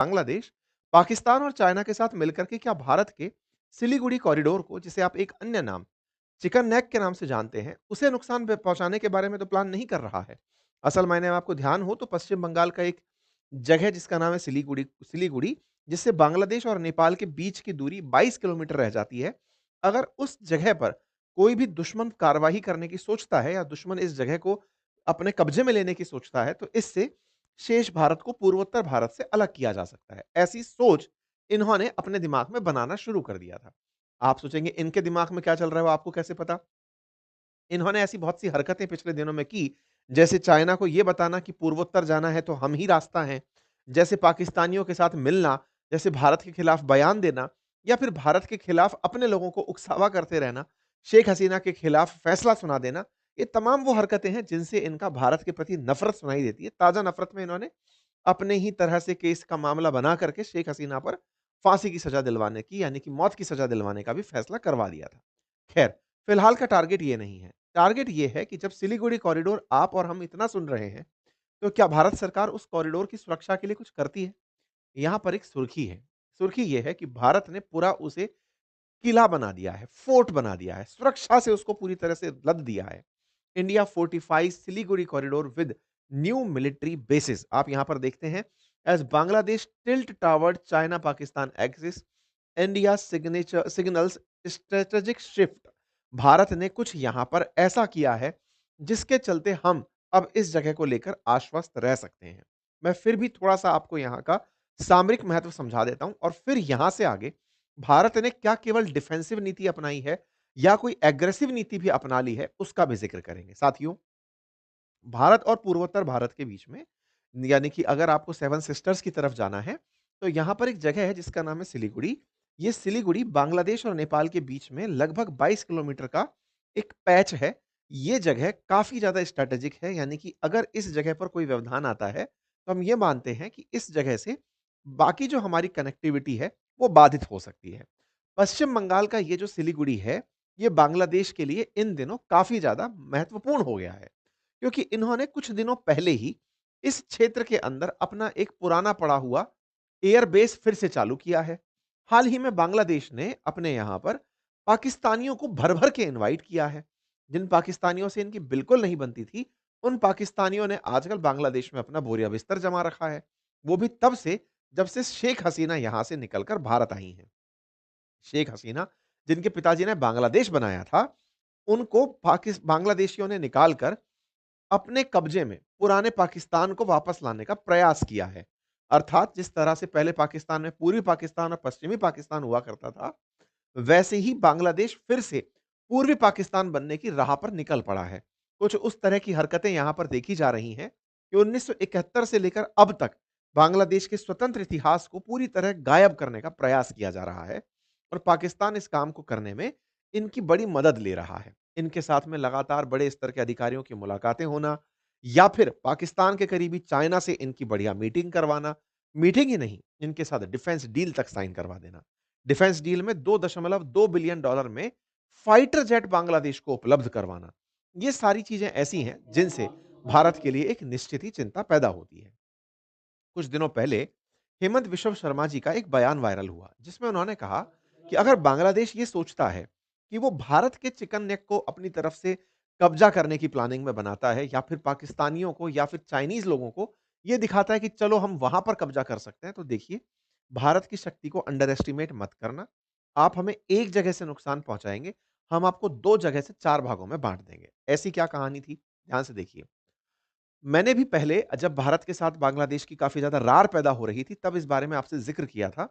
बांग्लादेश, पाकिस्तान और चाइना के साथ मिलकर के क्या भारत के सिलीगुड़ी कॉरिडोर को, जिसे आप एक अन्य नाम चिकन नेक के नाम से जानते हैं, उसे नुकसान पहुंचाने के बारे में तो प्लान नहीं कर रहा है। असल मायने में आपको ध्यान हो तो पश्चिम बंगाल का एक जगह जिसका नाम है सिलीगुड़ी सिलीगुड़ी जिससे बांग्लादेश और नेपाल के बीच की दूरी 22 किलोमीटर रह जाती है। अगर उस जगह पर कोई भी दुश्मन कार्रवाई करने की सोचता है या दुश्मन इस जगह को अपने कब्जे में लेने की सोचता है, तो इससे शेष भारत को पूर्वोत्तर भारत से अलग किया जा सकता है। ऐसी सोच इन्होंने अपने दिमाग में बनाना शुरू कर दिया था। आप सोचेंगे इनके दिमाग में क्या चल रहा है वो आपको कैसे पता? इन्होंने ऐसी बहुत सी हरकतें पिछले दिनों में की, जैसे चाइना को ये बताना कि पूर्वोत्तर जाना है तो हम ही रास्ता हैं, जैसे पाकिस्तानियों के साथ मिलना, जैसे भारत के खिलाफ बयान देना या फिर भारत के खिलाफ अपने लोगों को उकसावा करते रहना, शेख हसीना के खिलाफ फैसला सुना देना। ये तमाम वो हरकतें हैं जिनसे इनका भारत के प्रति नफ़रत सुनाई देती है। ताज़ा नफ़रत में इन्होंने अपने ही तरह से केस का मामला बना करके शेख हसीना पर फांसी की सज़ा दिलवाने की, यानी कि मौत की सज़ा दिलवाने का भी फैसला करवा दिया था। खैर, फिलहाल का टारगेट ये नहीं है। टारगेट ये है कि जब सिलीगुड़ी कॉरिडोर आप और हम इतना सुन रहे हैं, तो क्या भारत सरकार उस कॉरिडोर की सुरक्षा के लिए कुछ करती है? यहाँ पर एक सुर्खी है। सुर्खी ये है कि भारत ने पूरा उसे किला बना दिया है, फोर्ट बना दिया है, सुरक्षा से उसको पूरी तरह से लद दिया है। India fortifies Siliguri corridor with new military bases. आप यहां पर देखते हैं, as Bangladesh tilt toward China Pakistan axis, India signature signals strategic shift. Bharat ने कुछ यहां पर ऐसा किया है जिसके चलते हम अब इस जगह को लेकर आश्वस्त रह सकते हैं। मैं फिर भी थोड़ा सा आपको यहां का सामरिक महत्व समझा देता हूं और फिर यहां से आगे भारत ने क्या केवल डिफेंसिव नीति अपनाई है या कोई एग्रेसिव नीति भी अपना ली है, उसका भी ज़िक्र करेंगे। साथियों, भारत और पूर्वोत्तर भारत के बीच में, यानी कि अगर आपको सेवन सिस्टर्स की तरफ जाना है, तो यहाँ पर एक जगह है जिसका नाम है सिलीगुड़ी। ये सिलीगुड़ी बांग्लादेश और नेपाल के बीच में लगभग 22 किलोमीटर का एक पैच है। ये जगह काफ़ी ज़्यादा स्ट्रैटेजिक है, यानी कि अगर इस जगह पर कोई व्यवधान आता है, तो हम ये मानते हैं कि इस जगह से बाकी जो हमारी कनेक्टिविटी है, वो बाधित हो सकती है। पश्चिम बंगाल का ये जो सिलीगुड़ी है, ये बांग्लादेश के लिए इन दिनों काफ़ी ज़्यादा महत्वपूर्ण हो गया है। क्योंकि इन्होंने कुछ दिनों पहले ही इस क्षेत्र के अंदर अपना एक पुराना पड़ा हुआ एयरबेस फिर से चालू किया है। हाल ही में बांग्लादेश ने अपने यहां पर पाकिस्तानियों को भर भर के इनवाइट किया है। जिन पाकिस्तानियों से इनकी बिल्कुल नहीं बनती थी, उन पाकिस्तानियों ने आजकल बांग्लादेश में अपना बोरिया बिस्तर जमा रखा है। वो भी तब से जब से शेख हसीना यहां से निकलकर भारत आई हैं। शेख हसीना, जिनके पिताजी ने बांग्लादेश बनाया था, उनको बांग्लादेशियों ने निकालकर अपने कब्जे में पुराने पाकिस्तान को वापस लाने का प्रयास किया है। अर्थात जिस तरह से पहले पाकिस्तान में पूर्वी पाकिस्तान और पश्चिमी पाकिस्तान हुआ करता था, वैसे ही बांग्लादेश फिर से पूर्वी पाकिस्तान बनने की राह पर निकल पड़ा है। कुछ उस तरह की हरकतें यहां पर देखी जा रही हैं कि 1971 से लेकर अब तक बांग्लादेश के स्वतंत्र इतिहास को पूरी तरह गायब करने का प्रयास किया जा रहा है और पाकिस्तान इस काम को करने में इनकी बड़ी मदद ले रहा है। इनके साथ में लगातार बड़े स्तर के अधिकारियों की मुलाकातें होना या फिर पाकिस्तान के करीबी चाइना से इनकी बढ़िया मीटिंग करवाना, मीटिंग ही नहीं, इनके साथ डिफेंस डील तक साइन करवा देना। डिफेंस डील में 2.2 बिलियन डॉलर में फाइटर जेट बांग्लादेश को उपलब्ध करवाना। ये सारी चीजें ऐसी हैं जिनसे भारत के लिए एक निश्चित ही चिंता पैदा होती है। कुछ दिनों पहले हेमंत विश्व शर्मा जी का एक बयान वायरल हुआ जिसमें उन्होंने कहा कि अगर बांग्लादेश ये सोचता है कि वो भारत के चिकन नेक को अपनी तरफ से कब्जा करने की प्लानिंग में बनाता है या फिर पाकिस्तानियों को या फिर चाइनीज लोगों को ये दिखाता है कि चलो हम वहां पर कब्जा कर सकते हैं, तो देखिए, भारत की शक्ति को अंडर एस्टिमेट मत करना। आप हमें एक जगह से नुकसान पहुंचाएंगे, हम आपको दो जगह से चार भागों में बांट देंगे। ऐसी क्या कहानी थी, ध्यान से देखिए। मैंने भी पहले जब भारत के साथ बांग्लादेश की काफ़ी ज़्यादा रार पैदा हो रही थी, तब इस बारे में आपसे ज़िक्र किया था।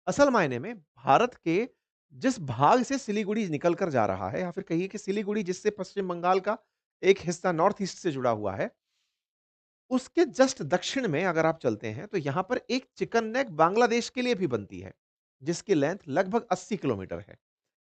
असल मायने में भारत के जिस भाग से सिलीगुड़ी निकल कर जा रहा है या फिर कहिए कि सिलीगुड़ी जिससे पश्चिम बंगाल का एक हिस्सा नॉर्थ ईस्ट से जुड़ा हुआ है, उसके जस्ट दक्षिण में अगर आप चलते हैं, तो यहाँ पर एक चिकन नेक बांग्लादेश के लिए भी बनती है, जिसकी लेंथ लगभग 80 किलोमीटर है।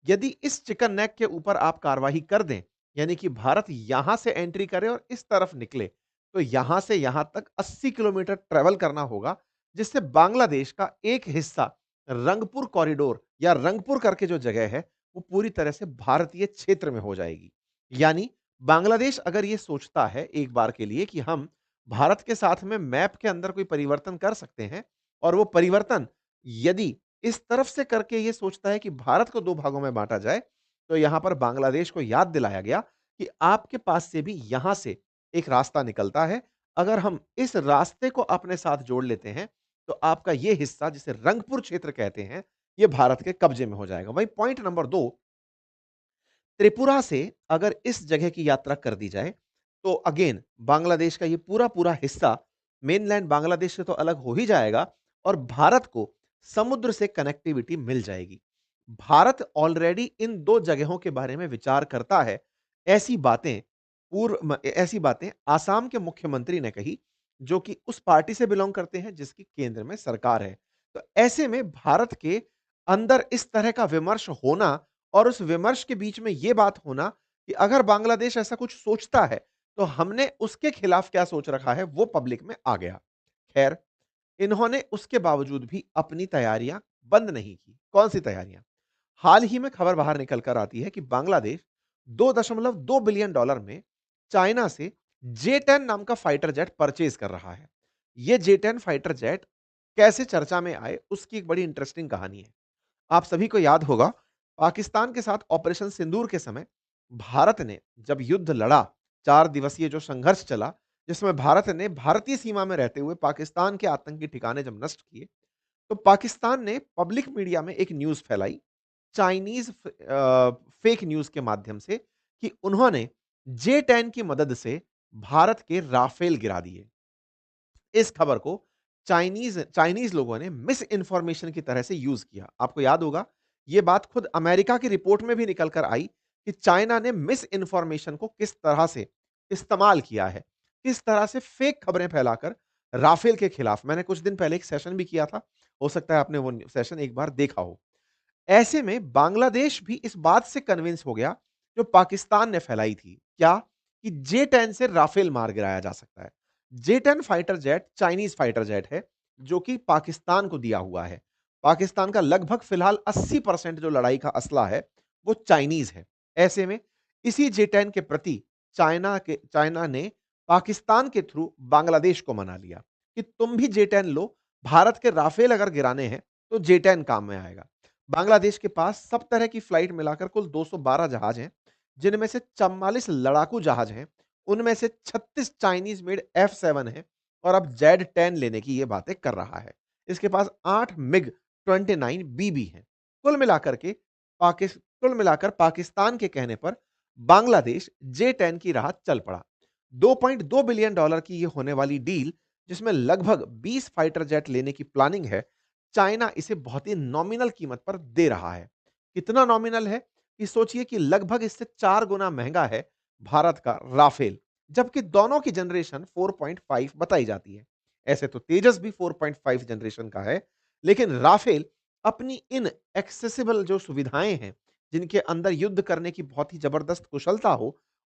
यदि इस चिकन नेक के ऊपर आप कार्रवाई कर दें, यानी कि भारत यहाँ से एंट्री करे और इस तरफ निकले, तो यहाँ से यहाँ तक 80 किलोमीटर ट्रैवल करना होगा, जिससे बांग्लादेश का एक हिस्सा रंगपुर कॉरिडोर या रंगपुर करके जो जगह है, वो पूरी तरह से भारतीय क्षेत्र में हो जाएगी। यानी बांग्लादेश अगर ये सोचता है एक बार के लिए कि हम भारत के साथ में मैप के अंदर कोई परिवर्तन कर सकते हैं, और वो परिवर्तन यदि इस तरफ से करके ये सोचता है कि भारत को 2 भागों में बाँटा जाए, तो यहाँ पर बांग्लादेश को याद दिलाया गया कि आपके पास से भी यहाँ से एक रास्ता निकलता है। अगर हम इस रास्ते को अपने साथ जोड़ लेते हैं, तो आपका ये हिस्सा जिसे रंगपुर क्षेत्र कहते हैं, ये भारत के कब्जे में हो जाएगा। वहीं पॉइंट नंबर 2, त्रिपुरा से अगर इस जगह की यात्रा कर दी जाए, तो अगेन बांग्लादेश का ये पूरा-पूरा हिस्सा मेनलैंड बांग्लादेश से तो अलग हो ही जाएगा और भारत को समुद्र से कनेक्टिविटी मिल जाएगी। भारत ऑलरेडी इन 2 जगहों के बारे में विचार करता है। ऐसी बातें ऐसी बातें आसाम के मुख्यमंत्री ने कही, जो कि उस पार्टी से बिलॉन्ग करते हैं जिसकी केंद्र में सरकार है। तो ऐसे में भारत के अंदर इस तरह का विमर्श होना और उस विमर्श के बीच में ये बात होना कि अगर बांग्लादेश ऐसा कुछ सोचता है, तो हमने उसके खिलाफ क्या सोच रखा है, वो पब्लिक में आ गया। खैर, इन्होंने उसके बावजूद भी अपनी तैयारियां बंद नहीं की। कौन-सी तैयारियां? हाल ही में खबर बाहर निकल कर आती है कि बांग्लादेश $2.2 बिलियन में चाइना से जे-10 नाम का फाइटर जेट परचेज़ कर रहा है। ये जे-10 फाइटर जेट कैसे चर्चा में आए, उसकी एक बड़ी इंटरेस्टिंग कहानी है। आप सभी को याद होगा, पाकिस्तान के साथ ऑपरेशन सिंदूर के समय भारत ने जब युद्ध लड़ा, 4 दिवसीय जो संघर्ष चला, जिसमें भारत ने भारतीय सीमा में रहते हुए पाकिस्तान के आतंकी ठिकाने जब नष्ट किए, तो पाकिस्तान ने पब्लिक मीडिया में एक न्यूज़ फैलाई, चाइनीज़ फेक न्यूज़ के माध्यम से कि उन्होंने जे-10 की मदद से भारत के राफेल गिरा दिए। इस खबर को चाइनीज़ चाइनीज़ लोगों ने मिस इन्फॉर्मेशन की तरह से यूज़ किया। आपको याद होगा, ये बात खुद अमेरिका की रिपोर्ट में भी निकल कर आई कि चाइना ने मिस इन्फॉर्मेशन को किस तरह से इस्तेमाल किया है। किस तरह से फेक खबरें फैलाकर राफेल के खिलाफ मैंने कुछ दिन पहले एक सेशन भी किया था। हो सकता है आपने वो सेशन एक बार देखा हो। ऐसे में बांग्लादेश भी इस बात से कन्विंस हो गया, जो पाकिस्तान ने फैलाई थी। क्या? कि जे-10 से राफेल मार गिराया जा सकता है। जे-10 fighter jet Chinese fighter jet है, जो कि पाकिस्तान को दिया हुआ है। पाकिस्तान का लगभग फिलहाल 80% जो लड़ाई का असला है, वो चाइनीज़ है। ऐसे में इसी जे-10 के प्रति चाइना ने पाकिस्तान के थ्रू बांग्लादेश को मना लिया कि तुम भी जे-10 लो, भारत के राफेल अगर गिराने हैं, तो जे-10 काम में आएगा। बांग्लादेश के पास सब तरह की फ्लाइट मिलाकर कुल 212 जहाज हैं, जिनमें से 44 लड़ाकू जहाज हैं, उनमें से 36 चाइनीज़ मेड F-7 हैं और अब जेड-10 लेने की ये बातें कर रहा है। इसके पास 8 मिग-29 भी हैं। कुल मिलाकर के कुल मिलाकर पाकिस्तान के कहने पर बांग्लादेश जे-10 की राह चल पड़ा। $2.2 बिलियन की ये होने वाली डील, जिसमें लगभग 20 फाइटर जेट लेने की प्लानिंग है, चाइना इसे बहुत ही नॉमिनल कीमत पर दे रहा है। कितना नॉमिनल है? कि सोचिए कि लगभग इससे 4 गुना महँगा है भारत का राफेल, जबकि दोनों की जनरेशन 4.5 बताई जाती है। ऐसे तो तेजस भी 4.5 जनरेशन का है, लेकिन राफेल अपनी इन एक्सेसिबल जो सुविधाएँ हैं, जिनके अंदर युद्ध करने की बहुत ही जबरदस्त कुशलता हो,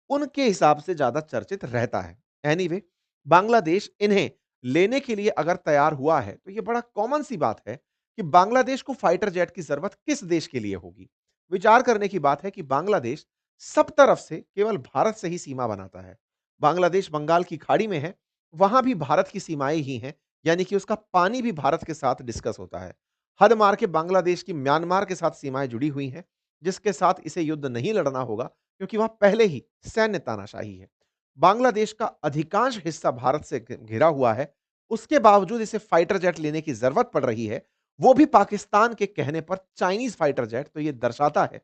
उनके हिसाब से ज़्यादा चर्चित रहता है। एनीवे, बांग्लादेश इन्हें लेने के लिए अगर तैयार हुआ है, तो ये बड़ा कॉमन सी बात है कि बांग्लादेश को फाइटर जेट की ज़रूरत किस देश के लिए होगी? विचार करने की बात है कि बांग्लादेश सब तरफ से केवल भारत से ही सीमा बनाता है। बांग्लादेश बंगाल की खाड़ी में है, वहाँ भी भारत की सीमाएँ ही हैं, यानी कि उसका पानी भी भारत के साथ डिस्कस होता है। हद मार के बांग्लादेश की म्यांमार के साथ सीमाएँ जुड़ी हुई हैं, जिसके साथ इसे युद्ध नहीं लड़ना होगा, क्योंकि वहाँ पहले ही सैन्य तानाशाही है। बांग्लादेश का अधिकांश हिस्सा भारत से घिरा हुआ है, उसके बावजूद इसे फाइटर जेट लेने की ज़रूरत पड़ रही है, वो भी पाकिस्तान के कहने पर चाइनीज़ फाइटर जेट। तो ये दर्शाता है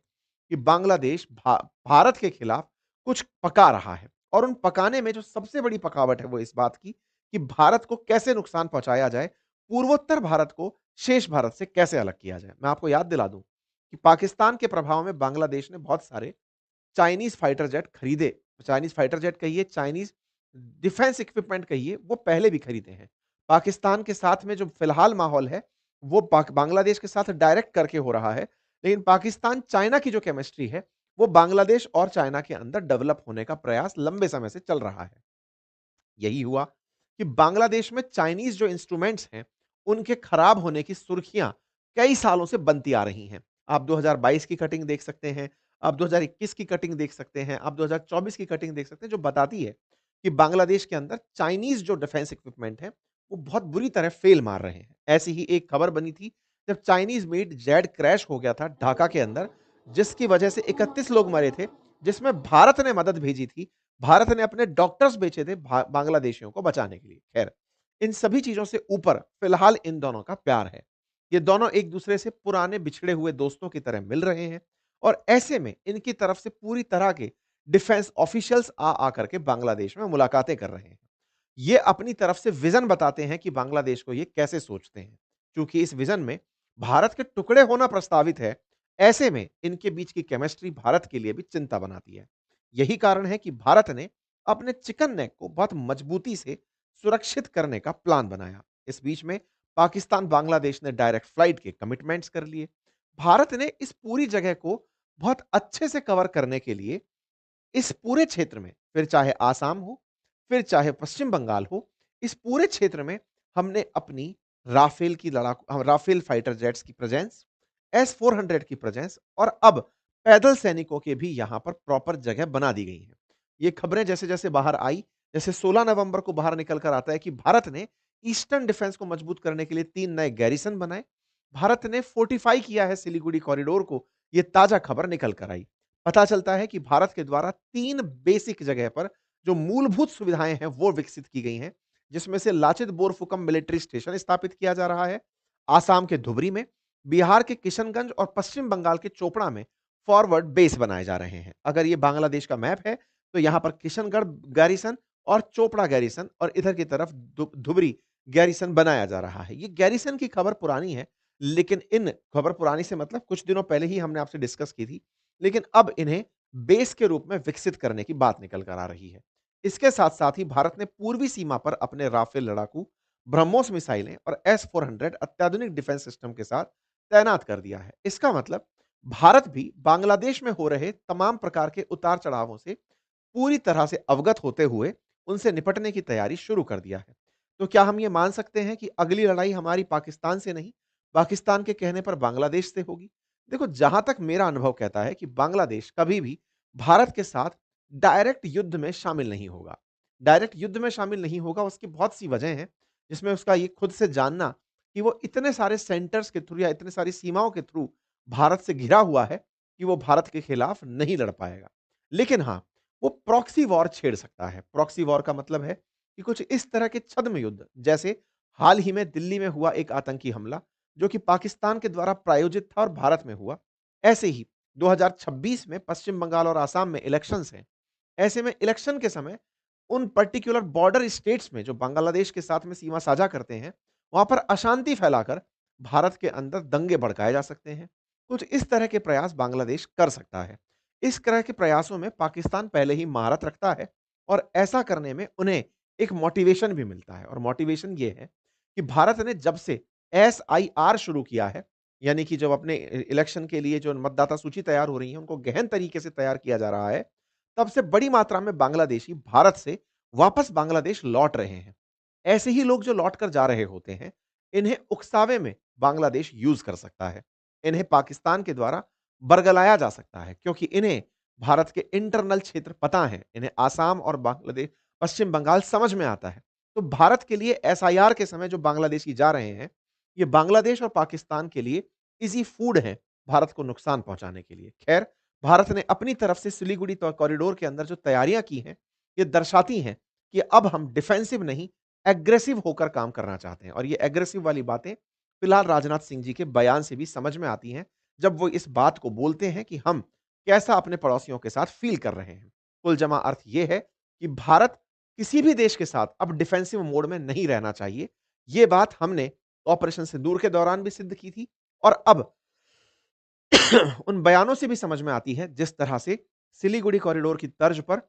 कि बांग्लादेश भारत के खिलाफ कुछ पका रहा है और उन पकाने में जो सबसे बड़ी पकावट है वो इस बात की कि भारत को कैसे नुकसान पहुँचाया जाए, पूर्वोत्तर भारत को शेष भारत से कैसे अलग किया जाए। मैं आपको याद दिला दूँ कि पाकिस्तान के प्रभाव में बांग्लादेश ने बहुत सारे चाइनीज़ फाइटर जेट खरीदे। चाइनीज़ फाइटर जेट कहिए, चाइनीज़ डिफेंस इक्विपमेंट कहिए, वो पहले भी खरीदे हैं। पाकिस्तान के साथ में जो फिलहाल माहौल है, वो बांग्लादेश के साथ डायरेक्ट करके हो रहा है। लेकिन पाकिस्तान चाइना की जो केमिस्ट्री है, वो बांग्लादेश और चाइना के अंदर डेवलप होने का प्रयास लंबे समय से चल रहा है। यही हुआ कि बांग्लादेश में चाइनीज़ जो इंस्ट्रूमेंट्स हैं, उनके खराब होने की सुर्खियाँ कई सालों से बनती आ रही हैं। आप 2022 की कटिंग देख सकते हैं, आप 2021 की कटिंग देख सकते हैं, आप 2024 की कटिंग देख सकते हैं, जो बताती है कि बांग्लादेश के अंदर चाइनीज़ जो डिफेंस इक्विपमेंट हैं, वो बहुत बुरी तरह फ़ेल मार रहे हैं। ऐसी ही एक खबर बनी थी जब चाइनीज़ मेड जेट क्रैश हो गया था ढाका के अंदर, जिसकी वजह से 31 लोग मरे थे, जिसमें भारत ने मदद भेजी थी। भारत ने अपने डॉक्टर्स भेजे थे बांग्लादेशियों को बचाने के लिए। ख़ैर, इन सभी चीज़ों से ऊपर फ़िलहाल इन दोनों का प्यार है। ये दोनों एक-दूसरे से पुराने बिछड़े हुए दोस्तों की तरह मिल रहे हैं और ऐसे में इनकी तरफ से पूरी तरह के डिफेंस ऑफिशियल्स आ करके बांग्लादेश में मुलाकातें कर रहे हैं। ये अपनी तरफ से विज़न बताते हैं कि बांग्लादेश को ये कैसे सोचते हैं। चूँकि इस विज़न में भारत के टुकड़े होना प्रस्तावित है, ऐसे में इनके बीच की केमिस्ट्री भारत के लिए भी चिंता बनाती है। यही कारण है कि भारत ने अपने चिकन नेक को बहुत मजबूती से सुरक्षित करने का प्लान बनाया। इस बीच में पाकिस्तान, बांग्लादेश ने डायरेक्ट फ्लाइट के कमिटमेंट्स कर लिए। भारत ने इस पूरी जगह को बहुत अच्छे से कवर करने के लिए इस पूरे क्षेत्र में, फिर चाहे आसाम हो, फिर चाहे पश्चिम बंगाल हो, इस पूरे क्षेत्र में हमने अपनी राफेल फाइटर जेट्स की प्रेज़ेंस, एस-400 की प्रेज़ेंस और अब पैदल सैनिकों के भी यहाँ पर प्रॉपर जगह बना दी गई हैं। ये खबरें जैसे-जैसे बाहर आई, जैसे 16 नवंबर को बाहर निकल कर आता है कि भारत ने ईस्टर्न डिफेंस को मजबूत करने के लिए 3 नए गैरिसन बनाए। भारत ने फोर्टिफाई किया है सिलीगुड़ी कॉरिडोर को, ये ताज़ा खबर निकल कर आई। पता चलता है कि भारत के द्वारा 3 बेसिक जगह पर जो मूलभूत सुविधाएँ हैं, वो विकसित की गई हैं, जिसमें से लाचित बोरफुकम मिलिट्री स्टेशन स्थापित किया जा रहा है, आसाम के धुबरी में, बिहार के किशनगंज और पश्चिम बंगाल के चोपड़ा में फॉरवर्ड बेस बनाए जा रहे हैं। अगर ये बांग्लादेश का मैप है, तो यहाँ पर किशनगढ़ गैरिसन और चोपड़ा गैरिसन और इधर की तरफ धुबरी गैरिसन बनाया जा रहा है। ये गैरिसन की खबर पुरानी है, लेकिन इन खबर पुरानी से मतलब कुछ दिनों पहले ही हमने आपसे डिस्कस की थी। लेकिन अब इन्हें बेस के रूप में विकसित करने की बात निकल कर आ रही है। इसके साथ-साथ ही भारत ने पूर्वी सीमा पर अपने राफेल लड़ाकू, ब्रह्मोस मिसाइलें और एस-400 अत्याधुनिक डिफेंस सिस्टम के साथ तैनात कर दिया है। इसका मतलब भारत भी बांग्लादेश में हो रहे तमाम प्रकार के उतार-चढ़ावों से पूरी तरह से अवगत होते हुए उनसे निपटने की तैयारी शुरू कर दिया है। तो क्या हम ये मान सकते हैं कि अगली लड़ाई हमारी पाकिस्तान से नहीं, पाकिस्तान के कहने पर बांग्लादेश से होगी? देखो, जहाँ तक मेरा अनुभव कहता है कि बांग्लादेश कभी भी भारत के साथ डायरेक्ट युद्ध में शामिल नहीं होगा। डायरेक्ट युद्ध में शामिल नहीं होगा, उसकी बहुत-सी वजह हैं, जिसमें उसका ये खुद से जानना कि वो इतने सारे सेंटर्स के थ्रू या इतनी सारी सीमाओं के थ्रू भारत से घिरा हुआ है कि वो भारत के खिलाफ नहीं लड़ पाएगा। लेकिन हाँ, वो प्रॉक्सी वॉर छेड़ सकता है। प्रॉक्सी वॉर का मतलब है कि कुछ इस तरह के छद्म युद्ध, जैसे हाल ही में दिल्ली में हुआ एक आतंकी हमला, जो कि पाकिस्तान के द्वारा प्रायोजित था और भारत में हुआ। ऐसे ही 2026 में पश्चिम बंगाल और आसाम में इलेक्शंस हैं। ऐसे में इलेक्शन के समय उन पर्टिकुलर बॉर्डर स्टेट्स में जो बांग्लादेश के साथ में सीमा साझा करते हैं, वहाँ पर अशांति फैलाकर भारत के अंदर दंगे भड़काए जा सकते हैं। कुछ इस तरह के प्रयास बांग्लादेश कर सकता है। इस तरह के प्रयासों में पाकिस्तान पहले ही महारत रखता है और ऐसा करने में उन्हें एक मोटिवेशन भी मिलता है और मोटिवेशन ये है कि भारत ने जब से एसआईआर शुरू किया है, यानी कि जब अपने इलेक्शन के लिए जो मतदाता सूची तैयार हो रही है, उनको गहन तरीके से तैयार किया जा रहा है, तब से बड़ी मात्रा में बांग्लादेशी भारत से वापस बांग्लादेश लौट रहे हैं। ऐसे ही लोग जो लौट कर जा रहे होते हैं, इन्हें उकसावे में बांग्लादेश यूज़ कर सकता है। इन्हें पाकिस्तान के द्वारा बरगलाया जा सकता है, क्योंकि इन्हें भारत के इंटरनल क्षेत्र पता हैं। इन्हें आसाम और पश्चिम बंगाल समझ में आता है। तो भारत के लिए एसआईआर के समय जो बांग्लादेशी जा रहे हैं, ये बांग्लादेश और पाकिस्तान के लिए ईज़ी फूड हैं, भारत को नुकसान पहुँचाने के लिए। खैर, भारत ने अपनी तरफ से सिलीगुड़ी कॉरिडोर के अंदर जो तैयारियाँ की हैं, ये दर्शाती हैं कि अब हम डिफेंसिव नहीं, एग्रेसिव होकर काम करना चाहते हैं और ये एग्रेसिव वाली बातें फिलहाल राजनाथ सिंह जी के बयान से भी समझ में आती हैं, जब वो इस बात को बोलते हैं कि हम कैसा अपने पड़ोसियों के साथ फ़ील कर रहे हैं। कुल जमा अर्थ ये है कि भारत किसी भी देश के साथ अब डिफेंसिव मोड में नहीं रहना चाहिए। ये बात हमने ऑपरेशन सिंदूर के दौरान भी सिद्ध की थी और अब उन बयानों से भी समझ में आती है, जिस तरह से सिलीगुड़ी कॉरिडोर की तर्ज पर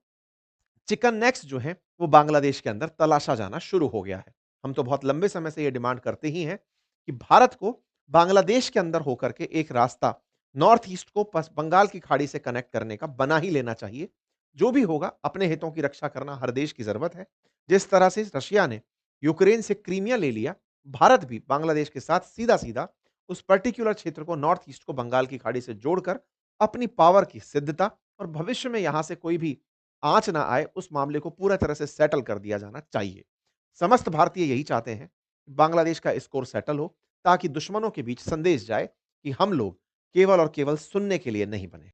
चिकन नेक्स जो हैं, वो बांग्लादेश के अंदर तलाशा जाना शुरू हो गया है। हम तो बहुत लंबे समय से ये डिमांड करते ही हैं कि भारत को बांग्लादेश के अंदर होकर के एक रास्ता नॉर्थ ईस्ट को बंगाल की खाड़ी से कनेक्ट करने का बना ही लेना चाहिए। जो भी होगा, अपने हितों की रक्षा करना हर देश की ज़रूरत है। जिस तरह से रशिया ने यूक्रेन से क्रीमिया ले लिया, भारत भी बांग्लादेश के साथ सीधा-सीधा उस पर्टिकुलर क्षेत्र को नॉर्थ ईस्ट को बंगाल की खाड़ी से जोड़कर अपनी पावर की सिद्धता और भविष्य में यहाँ से कोई भी आँच ना आए, उस मामले को पूरा तरह से सेटल कर दिया जाना चाहिए। समस्त भारतीय यही चाहते हैं, बांग्लादेश का स्कोर सेटल हो, ताकि दुश्मनों के बीच संदेश जाए कि हम लोग केवल और केवल सुनने के लिए नहीं बने।